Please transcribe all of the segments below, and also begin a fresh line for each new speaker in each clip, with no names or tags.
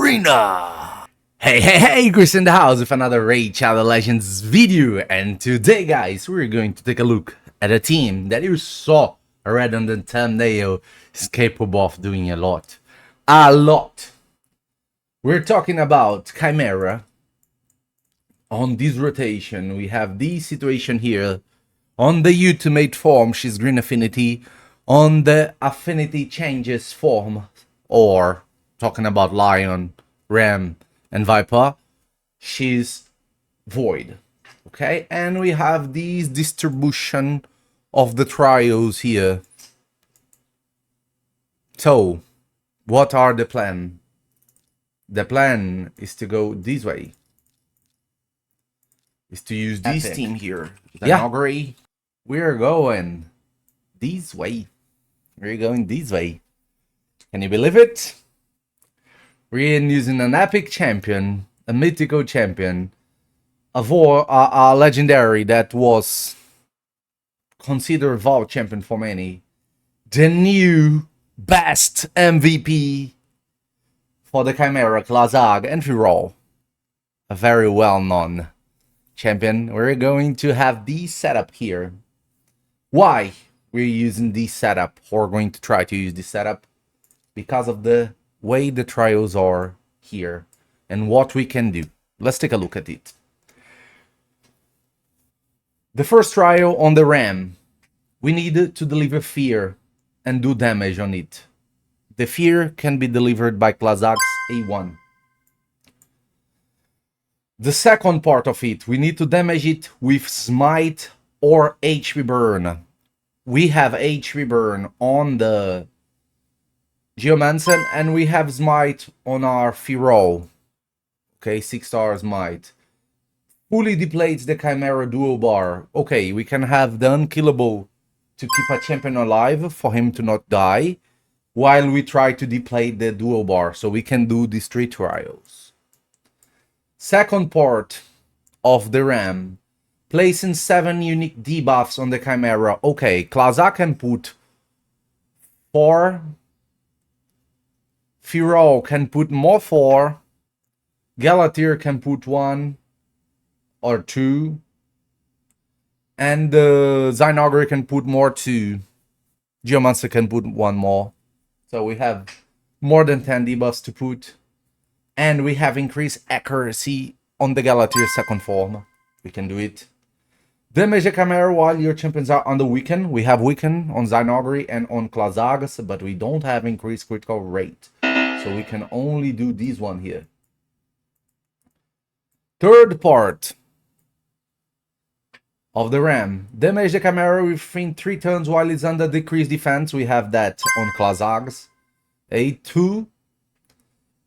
livearena. Hey, Chris in the house with another Raid Shadow Legends video, and today guys we're going to take a look at a team that you saw already on the thumbnail is capable of doing a lot. We're talking about Chimera. On this rotation we have this situation here. On the ultimate form she's green affinity. On the affinity changes form, or talking about Lion, Ram and Viper, she's void. Okay, and we have this distribution of the trials here. So what are the plan? The plan is to go this way, is to use this team here. Inaugurate. We're going this way. We're going this way. Can you believe it? We're using an epic champion, a mythical champion, a legendary that was considered vault champion for many, the new best MVP for the Chimera, Classic and Firol, a very well-known champion. We're going to have this setup here. Why we're using this setup, or going to try to use this setup? Because of the way the trials are here and what we can do. Let's take a look at it. The first trial on the Ram, we need to deliver fear and do damage on it. The fear can be delivered by Classic's A1. The second part of it, we need to damage it with smite or HP burn. We have HP burn on the Geomancer and we have smite on our Firol. Okay, 6-star smite. Fully depletes the Chimera dual bar. Okay, we can have the unkillable to keep a champion alive for him to not die, while we try to deplete the dual bar, so we can do these 3 trials. Second part of the Ram, placing 7 unique debuffs on the Chimera. Okay, Classic can put 4, Firol can put more 4, Galatir can put 1 or 2, and Zynogra can put more 2, Geomancer can put 1 more. So we have more than 10 debuffs to put, and we have increased accuracy on the Galatir second form. We can do it. Damage the Chimera while your champions are on the weaken. We have weaken on Zynogra and on Classic, but we don't have increased critical rate. So we can only do this one here. Third part of the Ram. Damage the Chimera within 3 turns while it's under decreased defense. We have that on Classic's A2.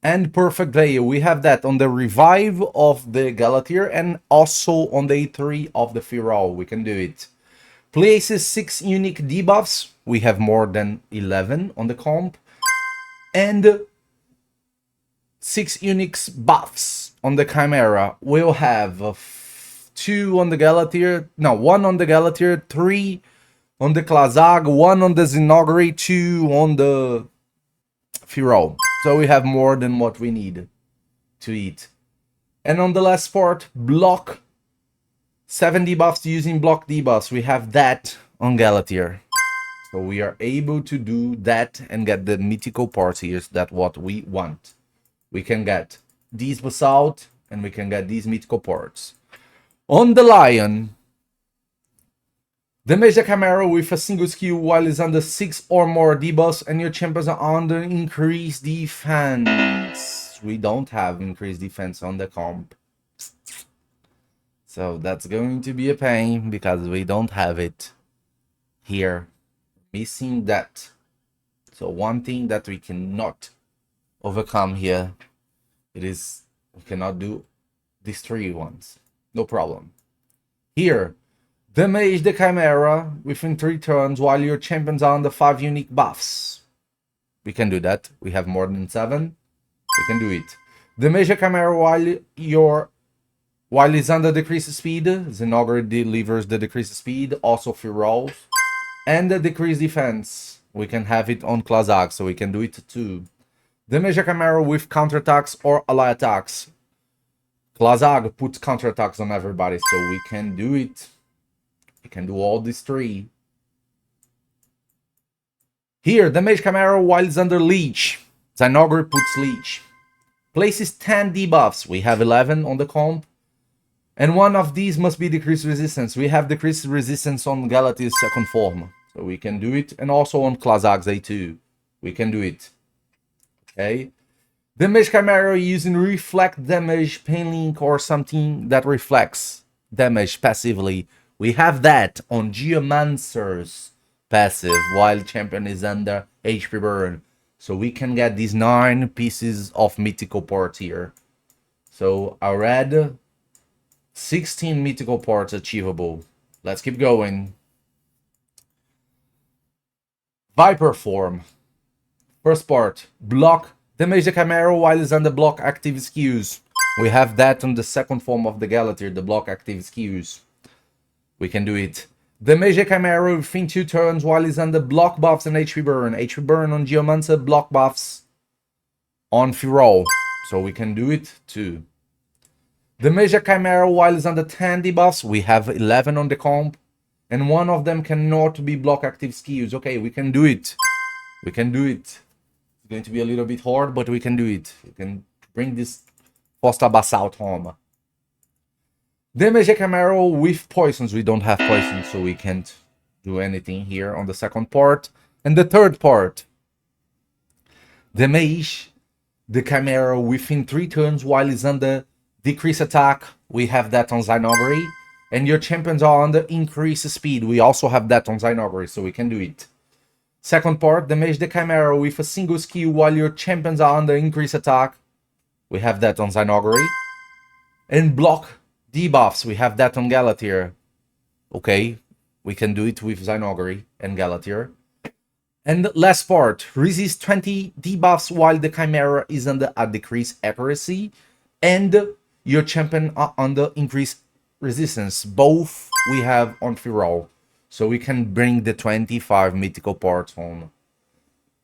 And Perfect Veil, we have that on the revive of the Galatir and also on the A3 of the Firol. We can do it. Places 6 unique debuffs. We have more than 11 on the comp. And 6 unique buffs on the Chimera. We'll have 2 on the Galatir, no, 1 on the Galatir, 3 on the Classic, 1 on the Zynogra, 2 on the Firol. So we have more than what we need to eat. And on the last part, block 7 debuffs using block debuffs. We have that on Galatir. So we are able to do that and get the mythical parts here. That's what we want. We can get these Basalt and we can get these mythical parts. On the Lion, damage the Chimera with a single skill while it's under 6 or more debuffs and your champions are under increased defense. We don't have increased defense on the comp. So that's going to be a pain because we don't have it here. Missing that. So one thing that we cannot overcome here, it is we cannot do these 3 ones. No problem. Here, damage the Chimera within 3 turns while your champions are under 5 unique buffs. We can do that. We have more than 7. We can do it. Damage the Chimera while it's under decreased speed. Zynogra delivers the decreased speed, also Firol. And the decreased defense. We can have it on Classic, so we can do it too. Damage the Chimera with counterattacks or ally attacks. Klazag puts counterattacks on everybody, so we can do it. We can do all these three. Here, damage Chimera while it's under leech. Zinogre puts leech. Places 10 debuffs. We have 11 on the comp. And one of these must be decreased resistance. We have decreased resistance on Galatee's second form. So we can do it. And also on Klazag's A2. We can do it. Okay. Damage Chimera using reflect damage, pain link, or something that reflects damage passively. We have that on Geomancer's passive while champion is under HP burn. So we can get these 9 pieces of mythical parts here. So I read 16 mythical parts achievable. Let's keep going. Viper form. First part, block. Damage the Chimera while it's under block active skews. We have that on the second form of the Galateer, the block active skews. We can do it. Damage the Chimera within 2 turns while it's under block buffs and HP burn. HP burn on Geomancer, block buffs on Firol. So we can do it too. Damage the Chimera while it's under 10 debuffs. We have 11 on the comp. And one of them cannot be block active skews. Okay, we can do it. We can do it. It's going to be a little bit hard, but we can do it. We can bring this Foster Basalt home. Damage the Chimera with poisons. We don't have poisons, so we can't do anything here on the second part. And the third part. Damage the Chimera within 3 turns while it's under decrease attack. We have that on Zinogre. And your champions are under increase speed. We also have that on Zinogre, so we can do it. Second part, damage the Chimera with a single skill while your champions are under increase attack. We have that on Zinogre. And block debuffs. We have that on Galateer. Okay, we can do it with Zinogre and Galateer. And last part, resist 20 debuffs while the Chimera is under a decreased accuracy. And your champion are under increased resistance. Both we have on Firol. So we can bring the 25 mythical parts home.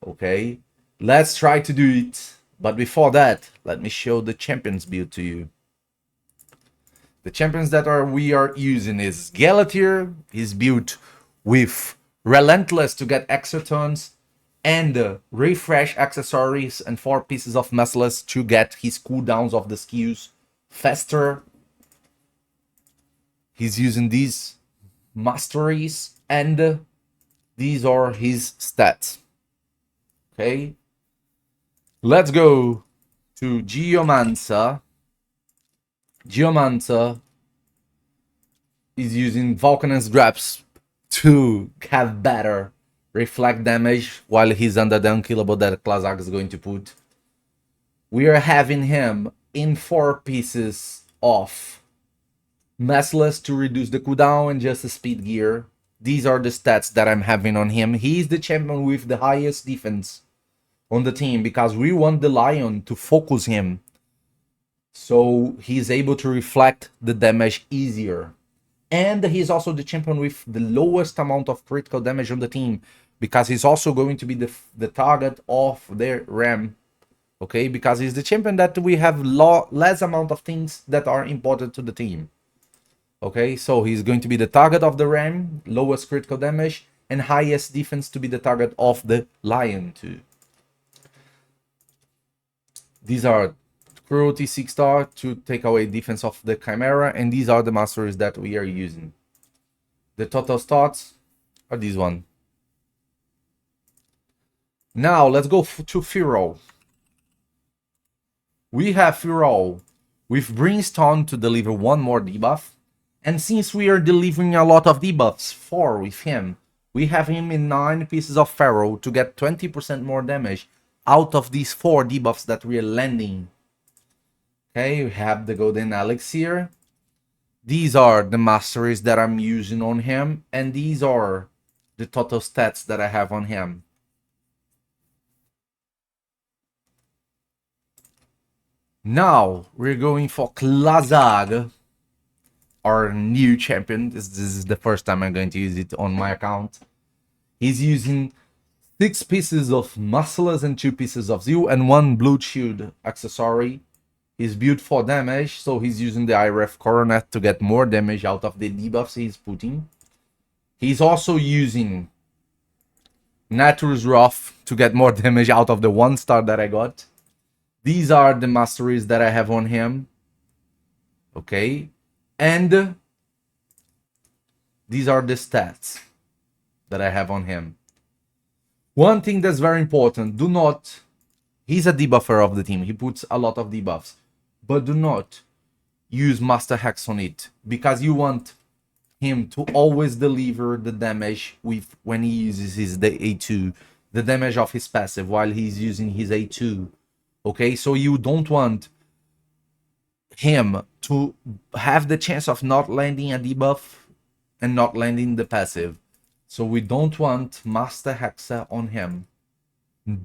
Okay, let's try to do it. But before that, let me show the champions build to you. The champions that we are using is Galateer. He's built with Relentless to get extra turns and refresh accessories and 4 pieces of Merciless to get his cooldowns of the skills faster. He's using these masteries and these are his stats. Okay, let's go to Geomancer. Geomancer is using Vulcan's Grasp to have better reflect damage while he's under the unkillable that Klazag is going to put. We are having him in 4 pieces of Merciless to reduce the cooldown and just a speed gear. These are the stats that I'm having on him. He's the champion with the highest defense on the team because we want the Lion to focus him. So he's able to reflect the damage easier. And he's also the champion with the lowest amount of critical damage on the team because he's also going to be the target of their RAM. Okay, because he's the champion that we have less amount of things that are important to the team. Okay, so he's going to be the target of the Ram, lowest critical damage, and highest defense to be the target of the Lion too. These are Cruelty 6-star to take away defense of the Chimera, and these are the masteries that we are using. The total stats are these one. Now let's go to Firol. We have Firol with Brimstone to deliver 1 more debuff. And since we are delivering a lot of debuffs, 4 with him, we have him in 9 pieces of Pharaoh to get 20% more damage out of these 4 debuffs that we are landing. Okay, we have the Golden Elixir. These are the masteries that I'm using on him, and these are the total stats that I have on him. Now, we're going for Klazag, our new champion. This is the first time I'm going to use it on my account. He's using 6 pieces of Merciless and 2 pieces of Zeal and 1 Blue Shield accessory. He's built for damage, so he's using the IRF Coronet to get more damage out of the debuffs he's putting. He's also using Natur's Wrath to get more damage out of the 1-star that I got. These are the masteries that I have on him. Okay. And these are the stats that I have on him. One thing that's very important, do not... He's a debuffer of the team. He puts a lot of debuffs. But do not use Master Hex on it, because you want him to always deliver the damage with when he uses his A2, the damage of his passive while he's using his A2. Okay, so you don't want him to have the chance of not landing a debuff and not landing the passive. So we don't want Master Hexa on him.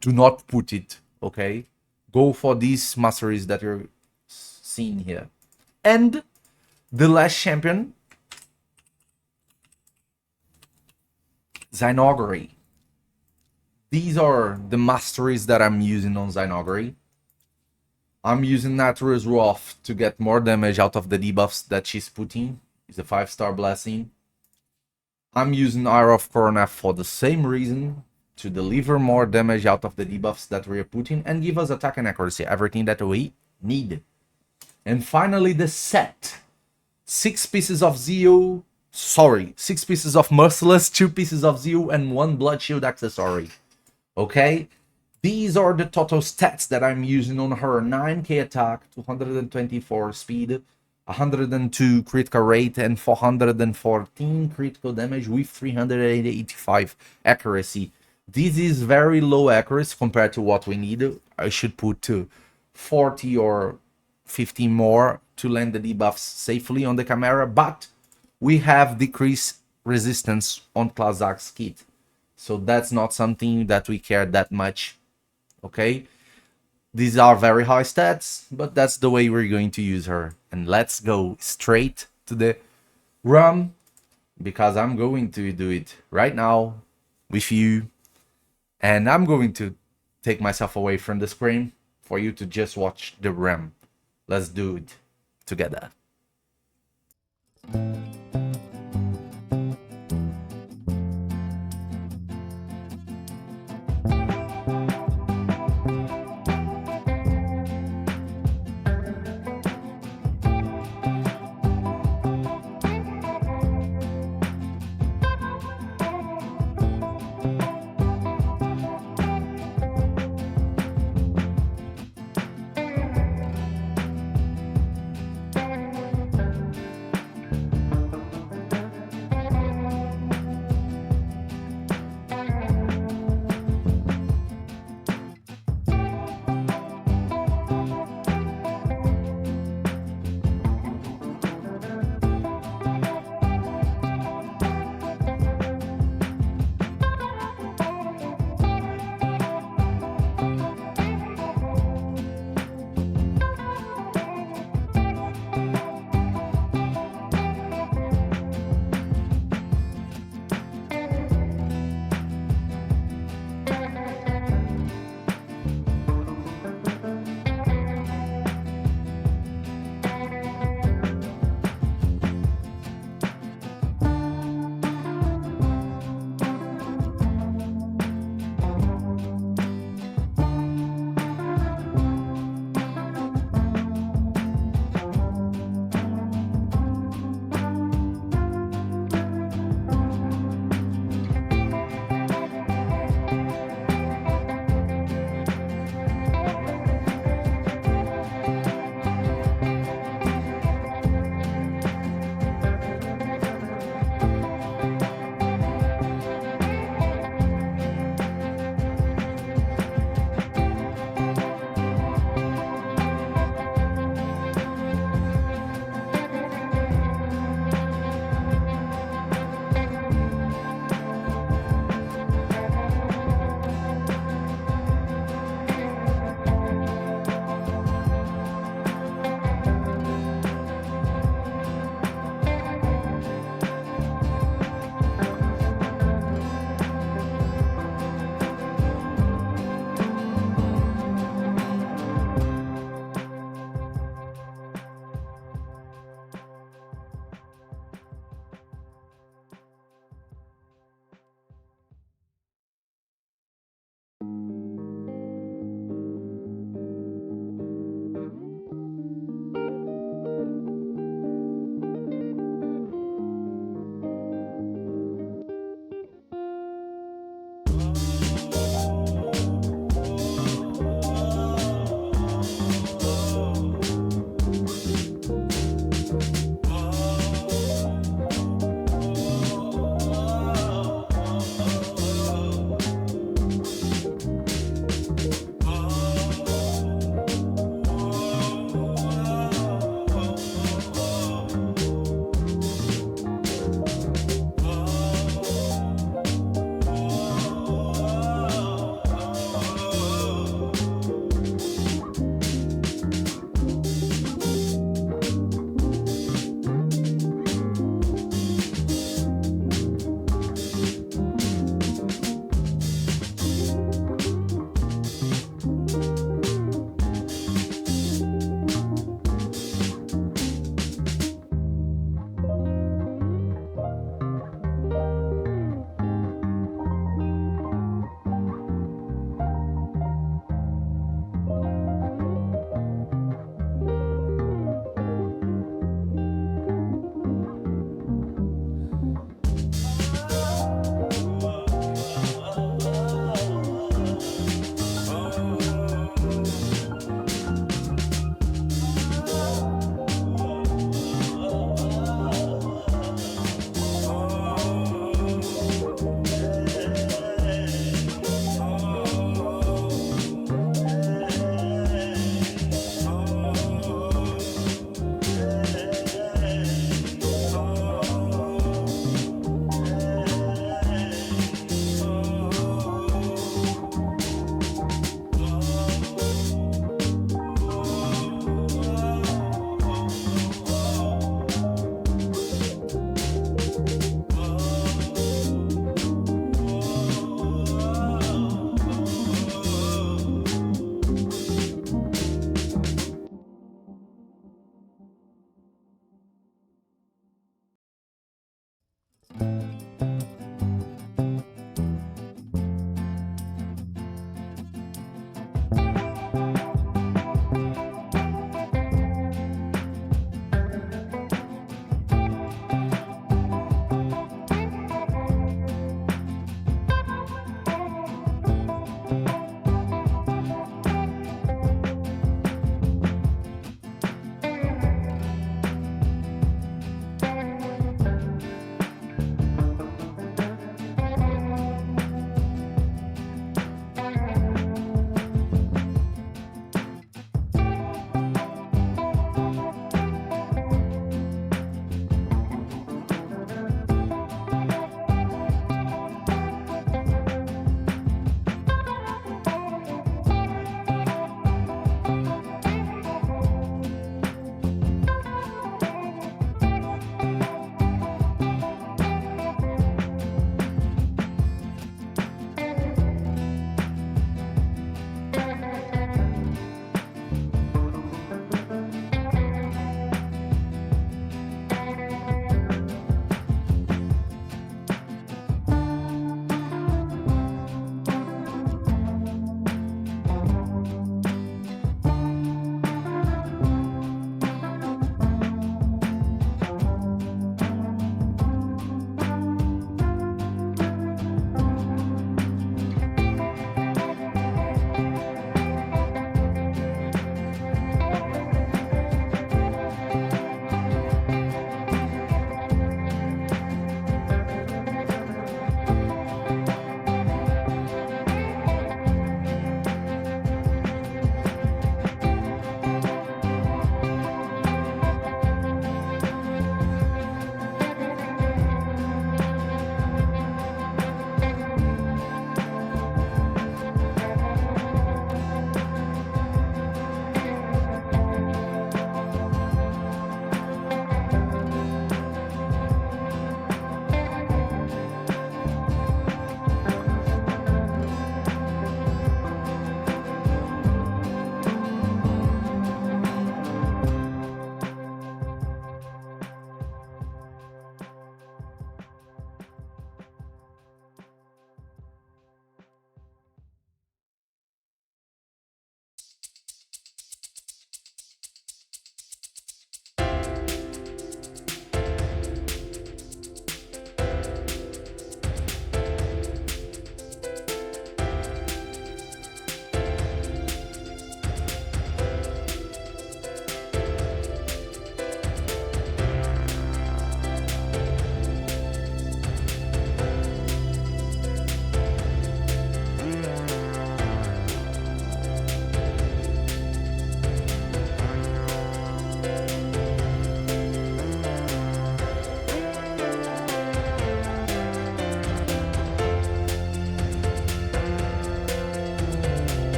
Do not put it, okay? Go for these masteries that you're seeing here. And the last champion, Zinogary. These are the masteries that I'm using on Zinogary. I'm using Natur's Wrath to get more damage out of the debuffs that she's putting. It's a 5-star blessing. I'm using IRF Coronet for the same reason, to deliver more damage out of the debuffs that we're putting and give us attack and accuracy, everything that we need. And finally, the set. 6 pieces of Zeal, 6 pieces of Merciless, 2 pieces of Zeal, and 1 Blood Shield accessory. Okay? These are the total stats that I'm using on her. 9k attack, 224 speed, 102 critical rate, and 414 critical damage with 385 accuracy. This is very low accuracy compared to what we need. I should put to 40 or 50 more to land the debuffs safely on the Chimera, but we have decreased resistance on Classag's kit. So that's not something that we care that much. Okay? These are very high stats, but that's the way we're going to use her. And let's go straight to the run, because I'm going to do it right now with you. And I'm going to take myself away from the screen for you to just watch the RAM. Let's do it together.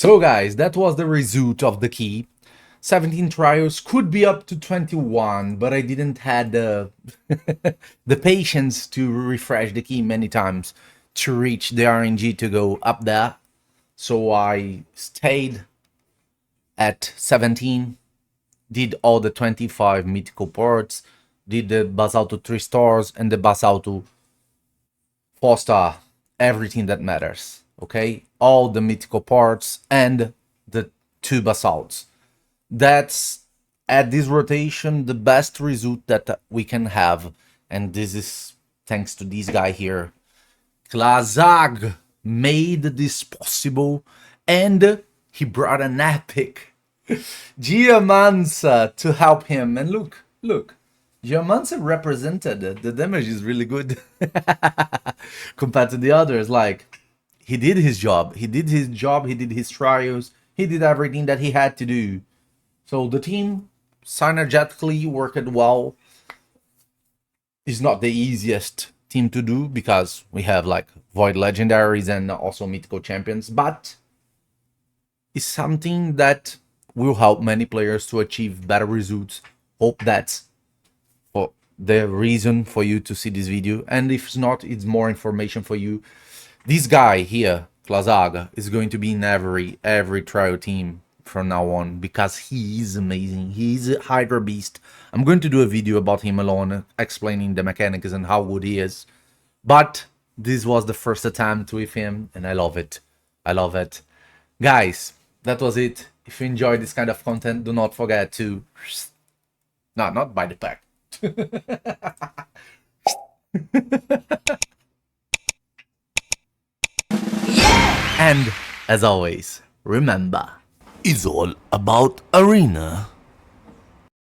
So guys, that was the result of the key. 17 trials, could be up to 21, but I didn't had the the patience to refresh the key many times to reach the RNG to go up there. So I stayed at 17, did all the 25 mythical parts, did the Basalto 3 stars and the Basalto 4 star, everything that matters, okay? All the mythical parts and the 2 Basalts. That's, at this rotation, the best result that we can have. And this is thanks to this guy here. Klazag made this possible, and he brought an epic Geomancer to help him. And look, Geomancer represented. The damage is really good compared to the others. Like, he did his job. He did his trials. He did everything that he had to do. So the team synergetically worked well. It's not the easiest team to do because we have like Void Legendaries and also Mythical Champions, but it's something that will help many players to achieve better results. Hope that's for the reason for you to see this video, and if it's not, it's more information for you. This guy here, Klazag, is going to be in every trial team from now on because he is amazing. He's a Hydra Beast. I'm going to do a video about him alone, explaining the mechanics and how good he is. But this was the first attempt with him, and I love it. I love it. Guys, that was it. If you enjoyed this kind of content, do not forget to... No, not buy the pack. And, as always, remember, it's all about arena.